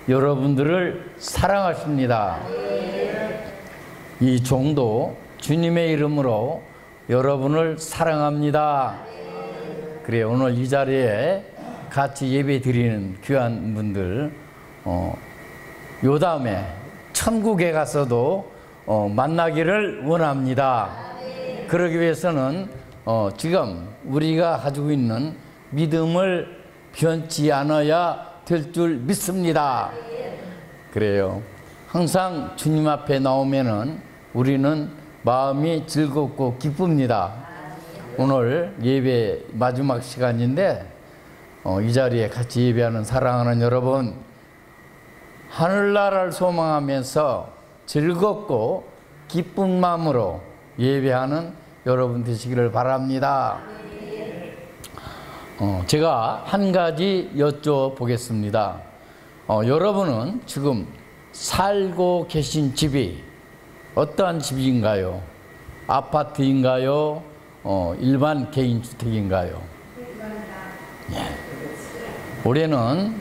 여러분들을 사랑하십니다. 이 종도 주님의 이름으로 여러분을 사랑합니다. 그래, 오늘 이 자리에 같이 예배 드리는 귀한 분들, 요 다음에 천국에 가서도 만나기를 원합니다. 그러기 위해서는 지금 우리가 가지고 있는 믿음을 변치 않아야 될 줄 믿습니다. 그래요. 항상 주님 앞에 나오면은 우리는 마음이 즐겁고 기쁩니다. 오늘 예배 마지막 시간인데 이 자리에 같이 예배하는 사랑하는 여러분, 하늘나라를 소망하면서 즐겁고 기쁜 마음으로 예배하는 여러분 되시기를 바랍니다. 제가 한 가지 여쭤보겠습니다. 여러분은 지금 살고 계신 집이 어떠한 집인가요? 아파트인가요? 일반 개인주택인가요? 예. 올해는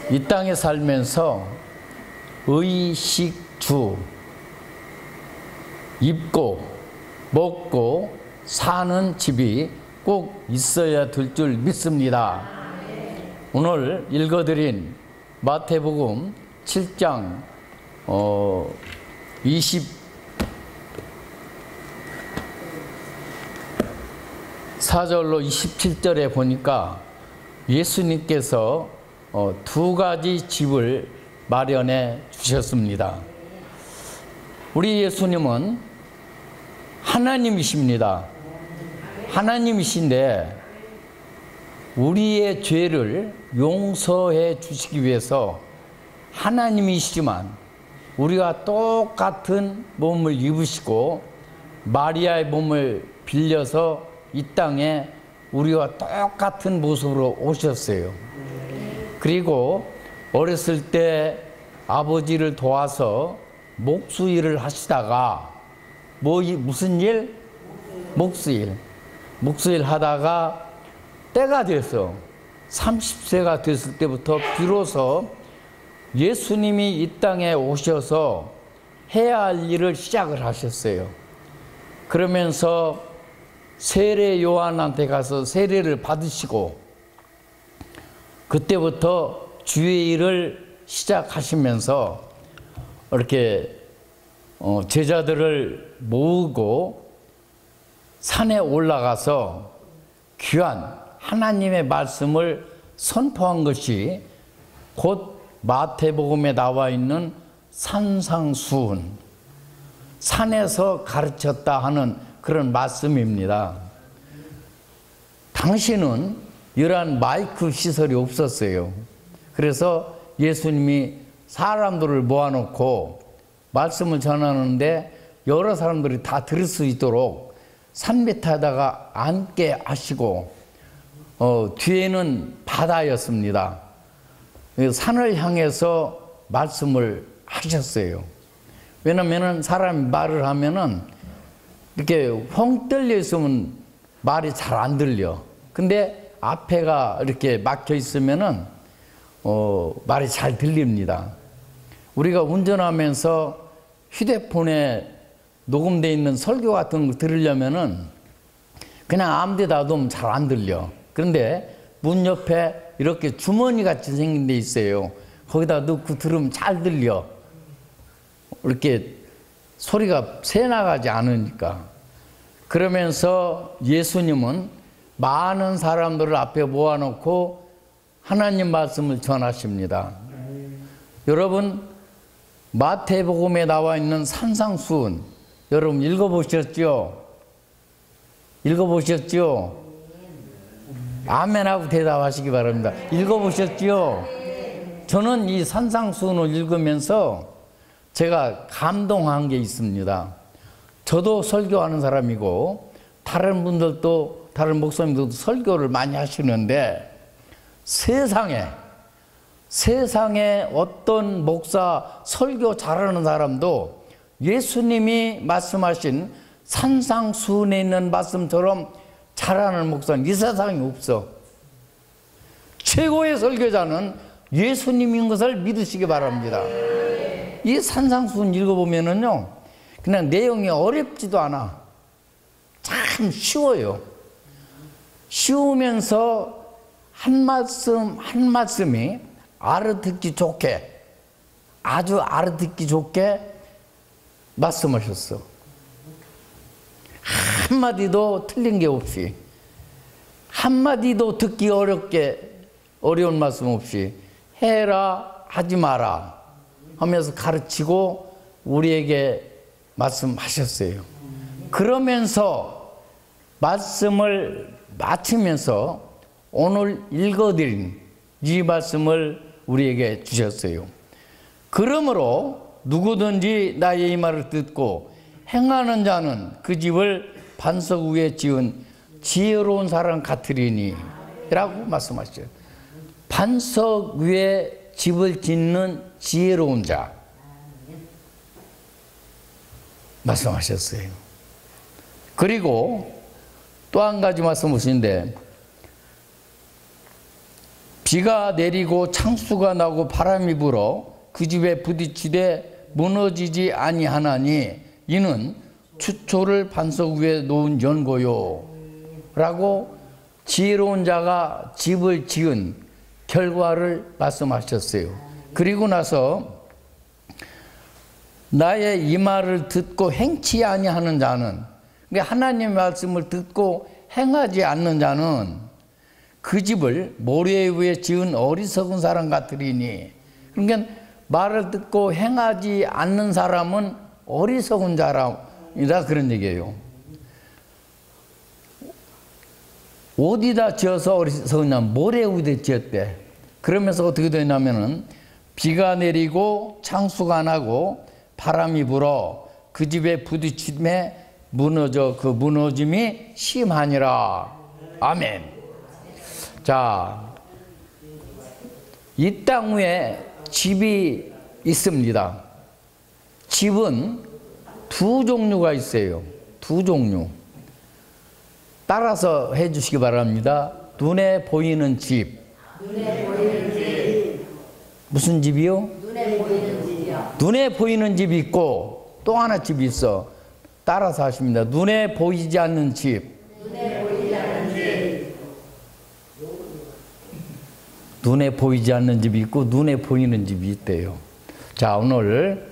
이 땅에 살면서 의식주, 입고 먹고 사는 집이 꼭 있어야 될 줄 믿습니다. 오늘 읽어드린 마태복음 7장 24절로 27절에 보니까 예수님께서 두 가지 집을 마련해 주셨습니다. 우리 예수님은 하나님이십니다. 하나님이신데 우리의 죄를 용서해 주시기 위해서 하나님이시지만 우리가 똑같은 몸을 입으시고 마리아의 몸을 빌려서 이 땅에 우리와 똑같은 모습으로 오셨어요. 그리고 어렸을 때 아버지를 도와서 목수일을 하시다가 무슨 일? 목수일 하다가 때가 돼서 30세가 됐을 때부터 비로소 예수님이 이 땅에 오셔서 해야 할 일을 시작을 하셨어요. 그러면서 세례 요한한테 가서 세례를 받으시고 그때부터 주의 일을 시작하시면서 이렇게 제자들을 모으고 산에 올라가서 귀한 하나님의 말씀을 선포한 것이 곧 마태복음에 나와 있는 산상수훈, 산에서 가르쳤다 하는 그런 말씀입니다. 당시는 이러한 마이크 시설이 없었어요. 그래서 예수님이 사람들을 모아놓고 말씀을 전하는데 여러 사람들이 다 들을 수 있도록 산 밑에다가 앉게 하시고 뒤에는 바다였습니다. 산을 향해서 말씀을 하셨어요. 왜냐면은 사람이 말을 하면은 이렇게 헝 뚫려 있으면 말이 잘 안 들려. 근데 앞에가 이렇게 막혀 있으면은 말이 잘 들립니다. 우리가 운전하면서 휴대폰에 녹음되어 있는 설교 같은 거 들으려면은 그냥 아무 데다 놔두면 잘 안 들려. 그런데 문 옆에 이렇게 주머니 같이 생긴 데 있어요. 거기다 넣고 들으면 잘 들려. 이렇게 소리가 새나가지 않으니까. 그러면서 예수님은 많은 사람들을 앞에 모아놓고 하나님 말씀을 전하십니다. 여러분, 마태복음에 나와 있는 산상수훈 여러분 읽어보셨죠? 읽어보셨죠? 아멘하고 대답하시기 바랍니다. 읽어보셨죠? 저는 이 산상수훈을 읽으면서 제가 감동한 게 있습니다. 저도 설교하는 사람이고 다른 분들도, 다른 목사님들도 설교를 많이 하시는데 세상에 어떤 목사 설교 잘하는 사람도 예수님이 말씀하신 산상수훈에 있는 말씀처럼 잘하는 목사는 이 세상에 없어. 최고의 설교자는 예수님인 것을 믿으시기 바랍니다. 이 산상수훈 읽어보면은요, 그냥 내용이 어렵지도 않아. 참 쉬워요. 쉬우면서 한 말씀 한 말씀이 알아듣기 좋게, 아주 알아듣기 좋게 말씀하셨어. 한마디도 틀린 게 없이, 한마디도 듣기 어려운 말씀 없이 해라 하지 마라 하면서 가르치고 우리에게 말씀하셨어요. 그러면서 말씀을 마치면서 오늘 읽어드린 이 말씀을 우리에게 주셨어요. 그러므로 누구든지 나의 이 말을 듣고 행하는 자는 그 집을 반석 위에 지은 지혜로운 사람 같으리니 라고 말씀하셨어요. 반석 위에 집을 짓는 지혜로운 자 말씀하셨어요. 그리고 또 한 가지 말씀하시는데, 비가 내리고 창수가 나고 바람이 불어 그 집에 부딪히되 무너지지 아니하나니 이는 추초를 반석 위에 놓은 연고요 라고 지혜로운 자가 집을 지은 결과를 말씀하셨어요. 그리고 나서 나의 이 말을 듣고 행치 아니하는 자는, 하나님의 말씀을 듣고 행하지 않는 자는 그 집을 모래 위에 지은 어리석은 사람 같으리니, 그러니까 말을 듣고 행하지 않는 사람은 어리석은 자라이다 그런 얘기예요. 어디다 지어서 어리석었냐면 모래 위에 지었대. 그러면서 어떻게 되냐면은 비가 내리고 창수가 나고 바람이 불어 그 집에 부딪힘에 그 무너짐이 심하니라. 아멘. 자, 이 땅 위에 집이 있습니다. 집은 두 종류가 있어요. 두 종류. 따라서 해 주시기 바랍니다. 눈에 보이는 집. 눈에 보이는 집. 무슨 집이요? 눈에 보이는 집이요. 눈에 보이는 집이 있고 또 하나 집이 있어. 따라서 하십니다. 눈에 보이지 않는 집. 눈에 보이지 않는 집. 눈에 보이지 않는 집이 있고 눈에 보이는 집이 있대요. 자, 오늘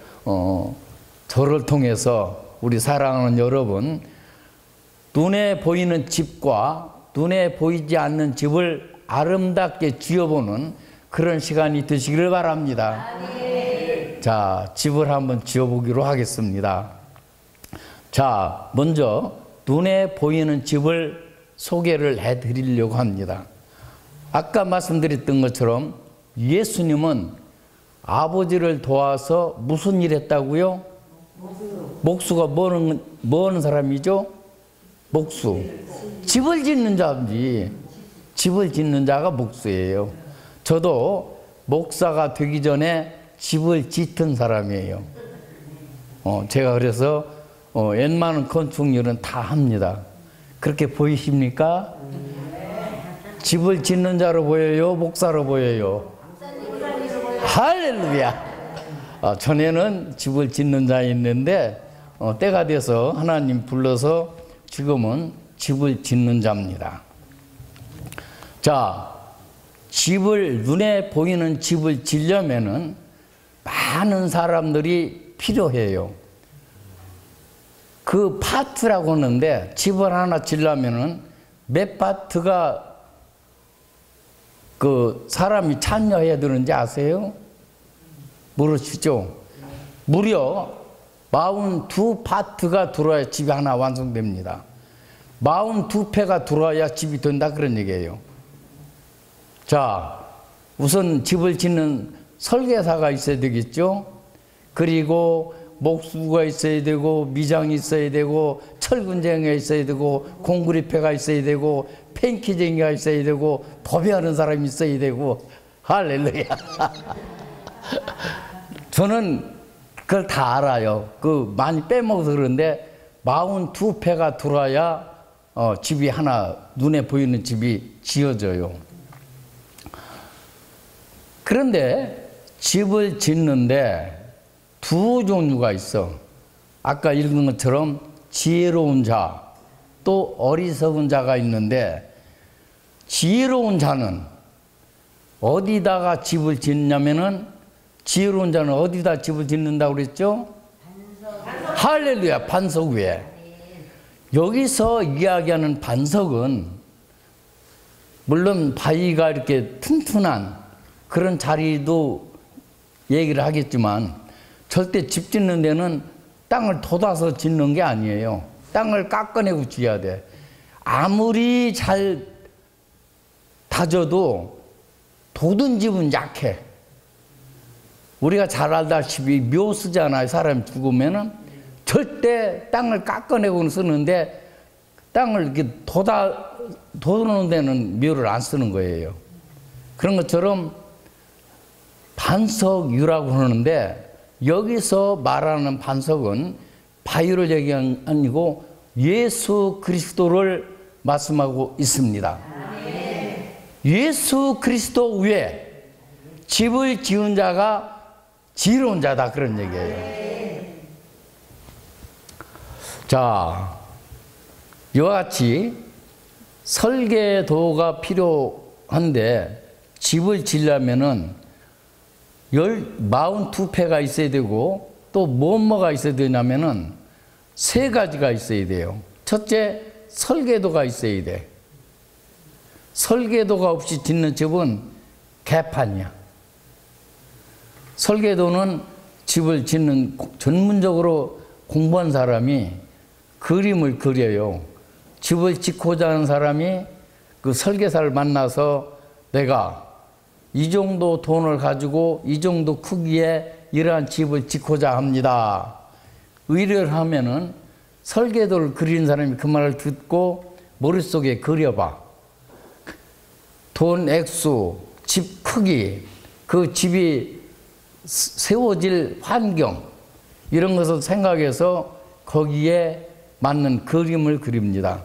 저를 통해서 우리 사랑하는 여러분, 눈에 보이는 집과 눈에 보이지 않는 집을 아름답게 지어보는 그런 시간이 되시기를 바랍니다. 자, 집을 한번 지어보기로 하겠습니다. 자, 먼저 눈에 보이는 집을 소개를 해드리려고 합니다. 아까 말씀드렸던 것처럼 예수님은 아버지를 도와서 무슨 일 했다고요? 목수가 뭐 하는 사람이죠? 목수. 집을 짓는 자지. 집을 짓는 자가 목수예요. 저도 목사가 되기 전에 집을 짓던 사람이에요. 제가 그래서 웬만한 건축 일은 다 합니다. 그렇게 보이십니까? 집을 짓는 자로 보여요? 목사로 보여요? 할렐루야! 전에는 집을 짓는 자였는데 때가 돼서 하나님 불러서 지금은 집을 짓는 자입니다. 자, 눈에 보이는 집을 지려면은 많은 사람들이 필요해요. 그 파트라고 하는데 집을 하나 지려면은 몇 파트가 그 사람이 참여해야 되는지 아세요? 모르시죠? 무려 42파트가 들어야 집이 하나 완성됩니다. 42패가 들어와야 집이 된다 그런 얘기예요. 자, 우선 집을 짓는 설계사가 있어야 되겠죠? 그리고 목수가 있어야 되고 미장이 있어야 되고 철근쟁이가 있어야 되고 공구리패가 있어야 되고 펜키쟁이가 있어야 되고 도배하는 사람이 있어야 되고 할렐루야. 저는 그걸 다 알아요. 많이 빼먹어서 그런데 42패가 들어와야 집이 하나 눈에 보이는 집이 지어져요. 그런데 집을 짓는데 두 종류가 있어. 아까 읽은 것처럼 지혜로운 자, 또 어리석은 자가 있는데, 지혜로운 자는 어디다가 집을 짓냐면은, 지혜로운 자는 어디다 집을 짓는다고 그랬죠? 할렐루야, 반석 위에. 여기서 이야기하는 반석은 물론 바위가 이렇게 튼튼한 그런 자리도 얘기를 하겠지만, 절대 집 짓는 데는 땅을 돋아서 짓는 게 아니에요. 땅을 깎아내고 지어야 돼. 아무리 잘 다져도 돋은 집은 약해. 우리가 잘 알다시피 묘 쓰잖아요. 사람이 죽으면은 절대 땅을 깎아내고는 쓰는데, 땅을 이렇게 돋는 데는 묘를 안 쓰는 거예요. 그런 것처럼 반석유라고 하는데, 여기서 말하는 반석은 바위를 얘기한 아니고 예수 그리스도를 말씀하고 있습니다. 예수 그리스도 위에 집을 지은 자가 지혜로운 자다, 그런 얘기예요. 자, 이와 같이 설계도가 필요한데, 집을 지으려면은 42패가 있어야 되고, 또 뭐가 있어야 되냐면은 세 가지가 있어야 돼요. 첫째, 설계도가 있어야 돼. 설계도가 없이 짓는 집은 개판이야. 설계도는 집을 짓는 전문적으로 공부한 사람이 그림을 그려요. 집을 짓고자 하는 사람이 그 설계사를 만나서 내가 이 정도 돈을 가지고 이 정도 크기의 이러한 집을 짓고자 합니다. 의뢰를 하면은 설계도를 그리는 사람이 그 말을 듣고 머릿속에 그려봐. 돈 액수, 집 크기, 그 집이 세워질 환경, 이런 것을 생각해서 거기에 맞는 그림을 그립니다.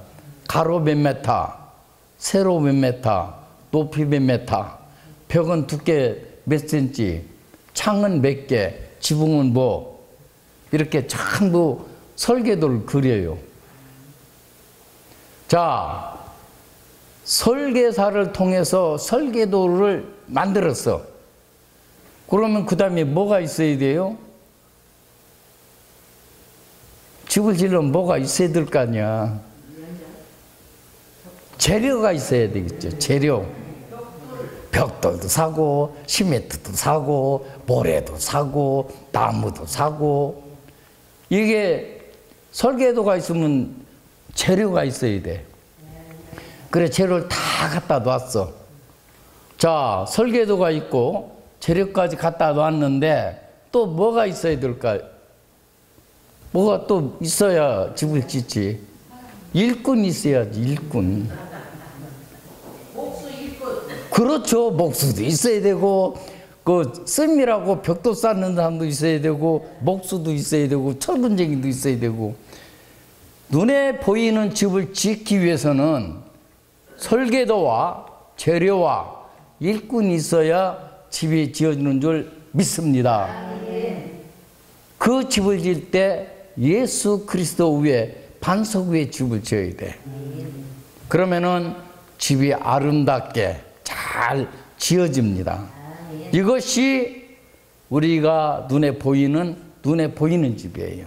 가로 몇 메타, 세로 몇 메타, 높이 몇 메타, 벽은 두께 몇 센치, 창은 몇 개, 지붕은 뭐, 이렇게 전부 설계도를 그려요. 자, 설계사를 통해서 설계도를 만들었어. 그러면 그 다음에 뭐가 있어야 돼요? 집을 지으려면 뭐가 있어야 될 거 아니야. 재료가 있어야 되겠죠. 재료. 벽돌도 사고, 시멘트도 사고, 모래도 사고, 나무도 사고. 이게 설계도가 있으면 재료가 있어야 돼. 그래, 재료를 다 갖다 놨어. 자, 설계도가 있고 재료까지 갖다 놨는데 또 뭐가 있어야 될까? 뭐가 또 있어야 집을 짓지. 일꾼이 있어야지, 일꾼. 그렇죠. 목수도 있어야 되고, 그 씀이라고 벽도 쌓는 사람도 있어야 되고, 목수도 있어야 되고, 철근쟁이도 있어야 되고. 눈에 보이는 집을 짓기 위해서는 설계도와 재료와 일꾼이 있어야 집이 지어지는 줄 믿습니다. 그 집을 지을 때 예수 그리스도 위에, 반석 위에 집을 지어야 돼. 그러면은 집이 아름답게 잘 지어집니다. 이것이 우리가 눈에 보이는 집이에요.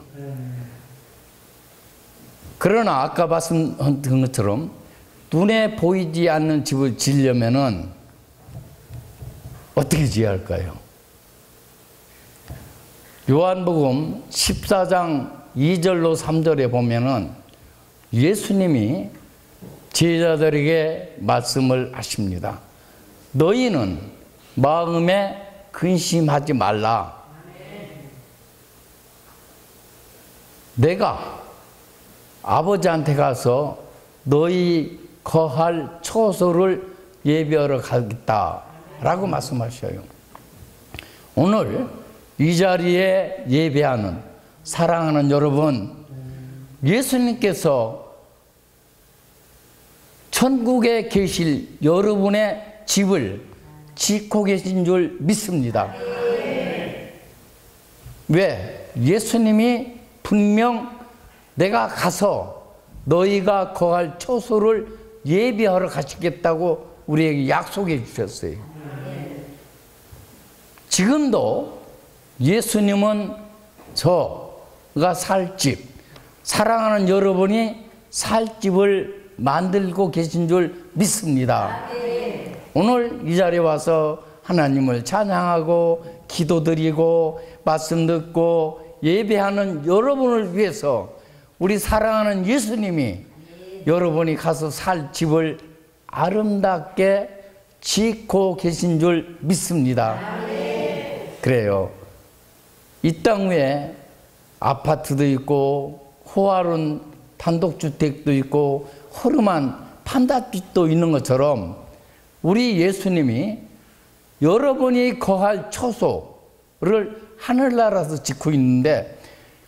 그러나 아까 말씀드린 것처럼 눈에 보이지 않는 집을 지으려면은 어떻게 지어야 할까요? 요한복음 14장 2절로 3절에 보면은 예수님이 제자들에게 말씀을 하십니다. 너희는 마음에 근심하지 말라. 내가 아버지한테 가서 너희 거할 처소를 예비하러 가겠다라고 말씀하셔요. 오늘 이 자리에 예배하는 사랑하는 여러분, 예수님께서 천국에 계실 여러분의 집을 지키고 계신 줄 믿습니다. 왜? 예수님이 분명 내가 가서 너희가 거할 처소를 예비하러 가시겠다고 우리에게 약속해 주셨어요. 지금도 예수님은 저가 살 집, 사랑하는 여러분이 살 집을 만들고 계신 줄 믿습니다. 오늘 이 자리에 와서 하나님을 찬양하고 기도드리고 말씀 듣고 예배하는 여러분을 위해서 우리 사랑하는 예수님이 여러분이 가서 살 집을 아름답게 짓고 계신 줄 믿습니다. 그래요. 이 땅 위에 아파트도 있고 호화로운 단독주택도 있고 허름한 판잣집도 있는 것처럼 우리 예수님이 여러분이 거할 처소를 하늘나라에서 짓고 있는데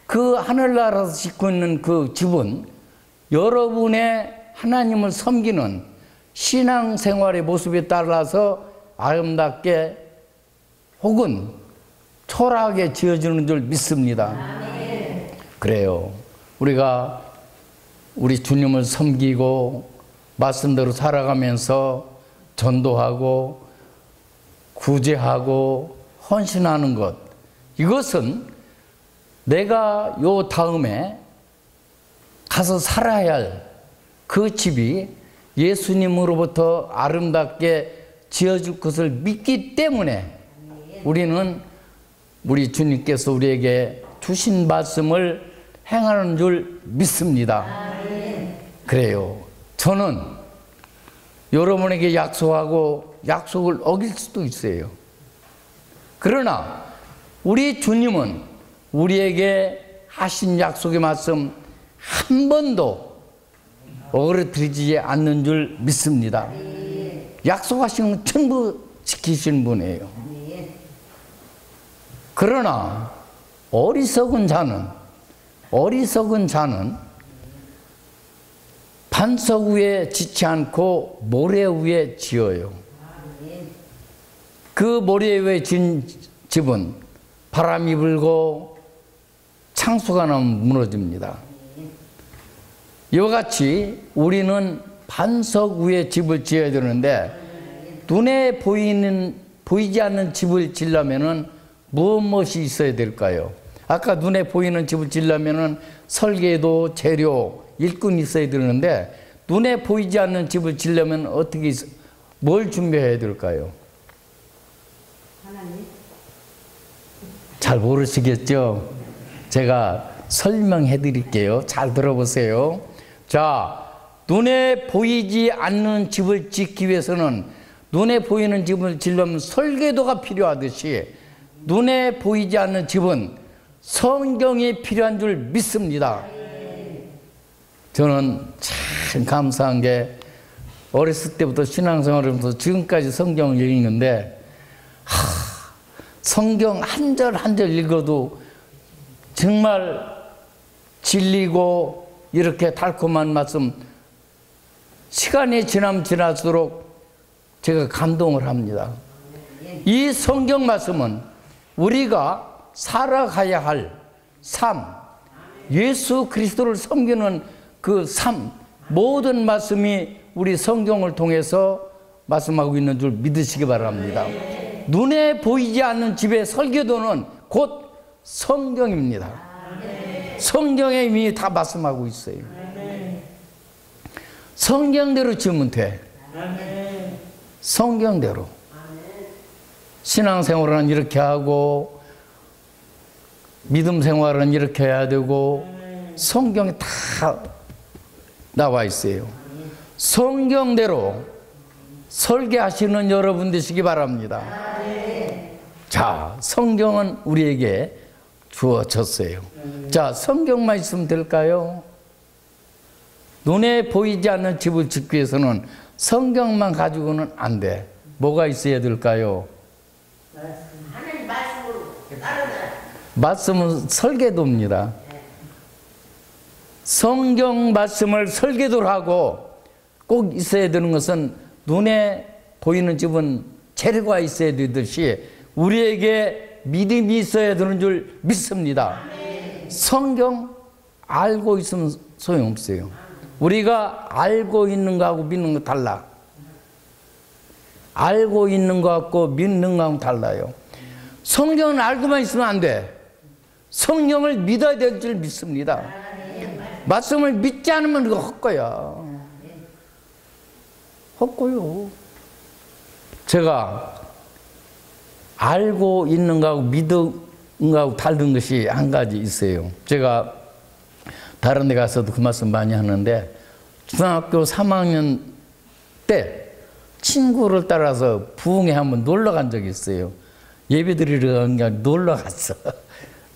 그 하늘나라에서 짓고 있는 그 집은 여러분의 하나님을 섬기는 신앙생활의 모습에 따라서 아름답게 혹은 초라하게 지어지는 줄 믿습니다. 그래요. 우리가 우리 주님을 섬기고 말씀대로 살아가면서 전도하고 구제하고 헌신하는 것, 이것은 내가 요 다음에 가서 살아야 할 그 집이 예수님으로부터 아름답게 지어줄 것을 믿기 때문에 우리는 우리 주님께서 우리에게 주신 말씀을 행하는 줄 믿습니다. 그래요. 저는 여러분에게 약속하고 약속을 어길 수도 있어요. 그러나 우리 주님은 우리에게 하신 약속의 말씀 한 번도 어그러뜨리지 않는 줄 믿습니다. 약속하신 건 전부 지키시는 분이에요. 그러나 어리석은 자는 반석 위에 짓지 않고 모래 위에 지어요. 그 모래 위에 지은 집은 바람이 불고 창수가 나면 무너집니다. 이와 같이 우리는 반석 위에 집을 지어야 되는데 눈에 보이지 않는 집을 지으려면 무엇이 있어야 될까요? 아까 눈에 보이는 집을 지으려면 설계도, 재료, 일꾼이 있어야 되는데 눈에 보이지 않는 집을 지으려면 뭘 준비해야 될까요? 하나님. 잘 모르시겠죠? 제가 설명해 드릴게요. 잘 들어보세요. 자, 눈에 보이지 않는 집을 짓기 위해서는 눈에 보이는 집을 지으려면 설계도가 필요하듯이 눈에 보이지 않는 집은 성경이 필요한 줄 믿습니다. 저는 참 감사한 게 어렸을 때부터 신앙생활을 하면서 지금까지 성경을 읽는데 성경 한 절 한 절 읽어도 정말 진리고 이렇게 달콤한 말씀 시간이 지날수록 제가 감동을 합니다. 이 성경 말씀은 우리가 살아가야 할 삶, 예수 그리스도를 섬기는 그 삶, 모든 말씀이 우리 성경을 통해서 말씀하고 있는 줄 믿으시기 바랍니다. 눈에 보이지 않는 집의 설계도는 곧 성경입니다. 성경에 이미 다 말씀하고 있어요. 성경대로 지으면 돼. 성경대로. 신앙생활은 이렇게 하고 믿음 생활은 이렇게 해야 되고 성경에 다 나와 있어요. 성경대로 설계하시는 여러분 되시기 바랍니다. 자, 성경은 우리에게 주어졌어요. 자, 성경만 있으면 될까요? 눈에 보이지 않는 집을 짓기 위해서는 성경만 가지고는 안 돼. 뭐가 있어야 될까요? 하나님 말씀으로 따르라. 말씀은 설계도입니다. 성경 말씀을 설계도를 하고 꼭 있어야 되는 것은 눈에 보이는 집은 재료가 있어야 되듯이 우리에게 믿음이 있어야 되는 줄 믿습니다. 성경 알고 있으면 소용없어요. 우리가 알고 있는 거하고 믿는 거 달라. 알고 있는 거 같고 믿는 거하고 달라요. 성경은 알고만 있으면 안 돼. 성경을 믿어야 될 줄 믿습니다. 말씀을 믿지 않으면 이거 헛거야. 헛고요. 제가 알고 있는 거하고 믿는 거하고 다른 것이 한 가지 있어요. 제가 다른 데 가서도 그 말씀 많이 하는데 중학교 3학년 때 친구를 따라서 부흥에 한번 놀러 간 적이 있어요. 예배 드리러 간 게 아니라 놀러 갔어.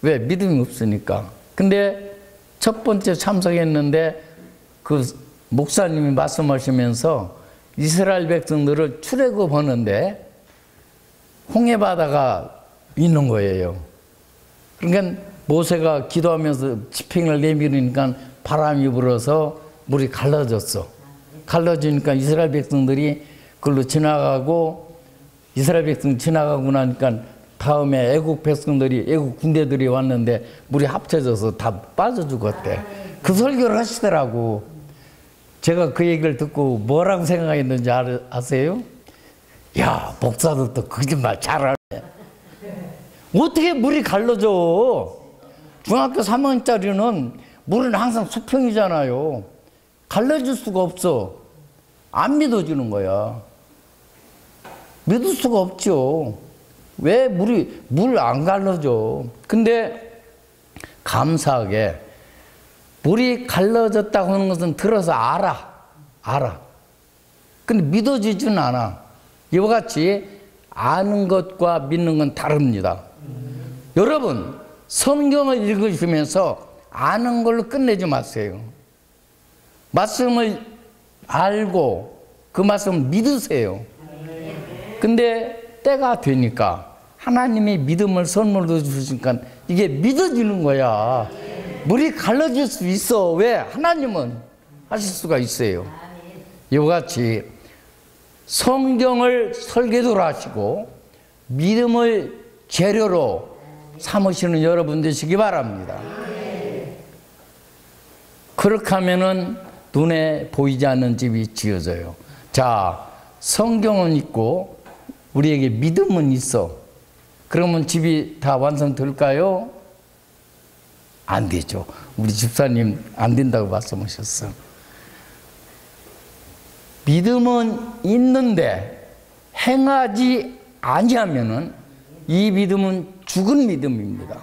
왜? 믿음이 없으니까. 근데 첫 번째 참석했는데 그 목사님이 말씀하시면서 이스라엘 백성들을 출애굽하는데 홍해바다가 있는 거예요. 그러니까 모세가 기도하면서 지팡이를 내밀으니까 바람이 불어서 물이 갈라졌어. 갈라지니까 이스라엘 백성들이 그걸로 지나가고 이스라엘 백성 지나가고 나니까 다음에 애국 백성들이 애국 군대들이 왔는데 물이 합쳐져서 다 빠져 죽었대. 그 설교를 하시더라고. 제가 그 얘기를 듣고 뭐라고 생각했는지 아세요? 야, 목사들도 거짓말 잘하네. 어떻게 물이 갈라져? 중학교 3학년짜리는 물은 항상 수평이잖아요. 갈라질 수가 없어. 안 믿어지는 거야. 믿을 수가 없죠. 왜 물 안 갈라져? 근데 감사하게 물이 갈라졌다고 하는 것은 들어서 알아. 근데 믿어지지는 않아. 이와 같이 아는 것과 믿는 건 다릅니다. 여러분, 성경을 읽으시면서 아는 걸로 끝내지 마세요. 말씀을 알고 그 말씀을 믿으세요. 근데 때가 되니까 하나님이 믿음을 선물로 주시니까 이게 믿어지는 거야. 물이 갈라질 수 있어. 왜? 하나님은 하실 수가 있어요. 이와 같이 성경을 설계도로 하시고 믿음을 재료로 삼으시는 여러분 되시기 바랍니다. 그렇게 하면은 눈에 보이지 않는 집이 지어져요. 자, 성경은 있고 우리에게 믿음은 있어. 그러면 집이 다 완성될까요? 안 되죠. 우리 집사님 안 된다고 말씀하셨어. 믿음은 있는데 행하지 아니하면은 이 믿음은 죽은 믿음입니다.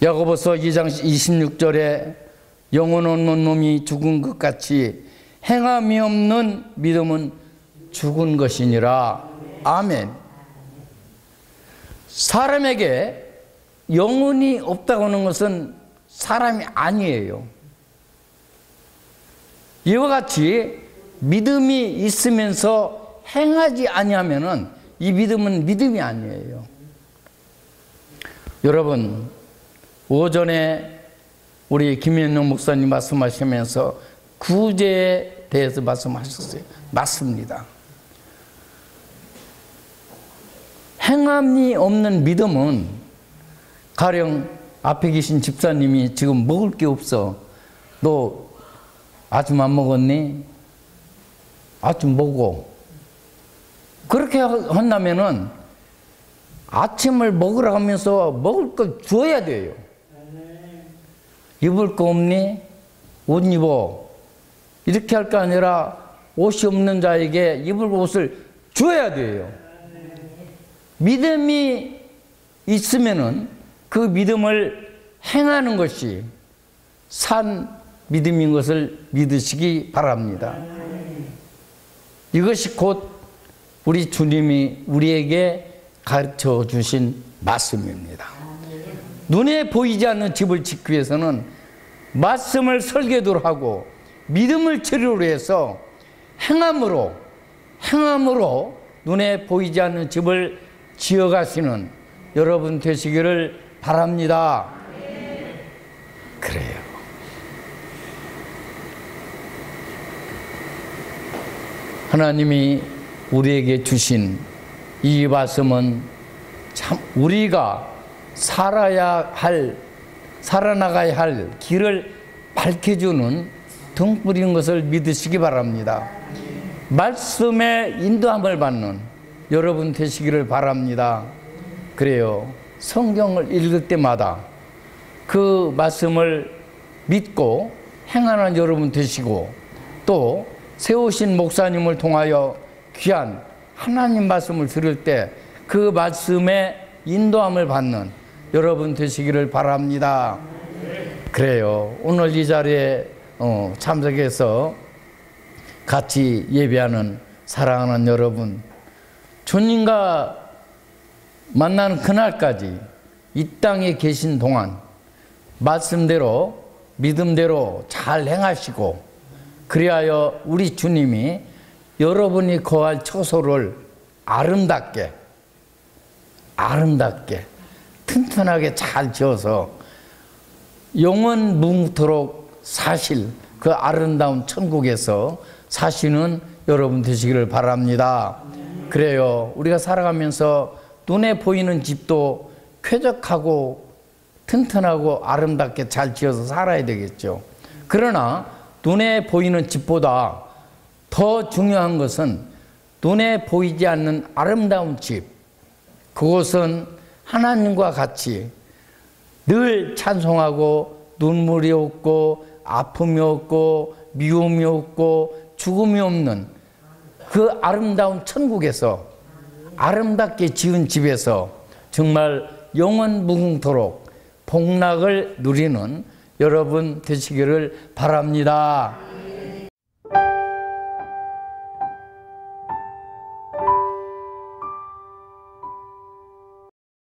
야고보서 2장 26절에 영혼 없는 놈이 죽은 것 같이 행함이 없는 믿음은 죽은 것이니라. 아멘. 사람에게 영혼이 없다고 하는 것은 사람이 아니에요. 이와 같이 믿음이 있으면서 행하지 아니하면은 이 믿음은 믿음이 아니에요. 여러분, 오전에 우리 김현영 목사님 말씀하시면서 구제에 대해서 말씀하셨어요. 맞습니다. 행함이 없는 믿음은 가령 앞에 계신 집사님이 지금 먹을 게 없어. 너 아침 안 먹었니? 아침 먹어. 그렇게 한다면은 아침을 먹으라 하면서 먹을 걸 줘야 돼요. 입을 거 없니? 옷 입어. 이렇게 할 게 아니라 옷이 없는 자에게 입을 옷을 줘야 돼요. 믿음이 있으면은 그 믿음을 행하는 것이 산 믿음인 것을 믿으시기 바랍니다. 이것이 곧 우리 주님이 우리에게 가르쳐 주신 말씀입니다. 눈에 보이지 않는 집을 짓기 위해서는 말씀을 설계도로 하고 믿음을 재료로 해서 행함으로 눈에 보이지 않는 집을 지어가시는 여러분 되시기를 바랍니다. 그래요. 하나님이 우리에게 주신 이 말씀은 참 우리가 살아나가야 할 길을 밝혀주는 등불인 것을 믿으시기 바랍니다. 말씀에 인도함을 받는 여러분 되시기를 바랍니다. 그래요. 성경을 읽을 때마다 그 말씀을 믿고 행하는 여러분 되시고, 또 세우신 목사님을 통하여 귀한 하나님 말씀을 들을 때 그 말씀에 인도함을 받는 여러분 되시기를 바랍니다. 그래요. 오늘 이 자리에 참석해서 같이 예배하는 사랑하는 여러분, 주님과 만나는 그날까지 이 땅에 계신 동안 말씀대로 믿음대로 잘 행하시고, 그리하여 우리 주님이 여러분이 거할 처소를 아름답게 튼튼하게 잘 지어서 영원 무궁토록 사실 그 아름다운 천국에서 사시는 여러분 되시기를 바랍니다. 그래요. 우리가 살아가면서 눈에 보이는 집도 쾌적하고 튼튼하고 아름답게 잘 지어서 살아야 되겠죠. 그러나 눈에 보이는 집보다 더 중요한 것은 눈에 보이지 않는 아름다운 집, 그곳은 하나님과 같이 늘 찬송하고 눈물이 없고 아픔이 없고 미움이 없고 죽음이 없는 그 아름다운 천국에서, 아름답게 지은 집에서 정말 영원 무궁토록 복락을 누리는 여러분 되시기를 바랍니다.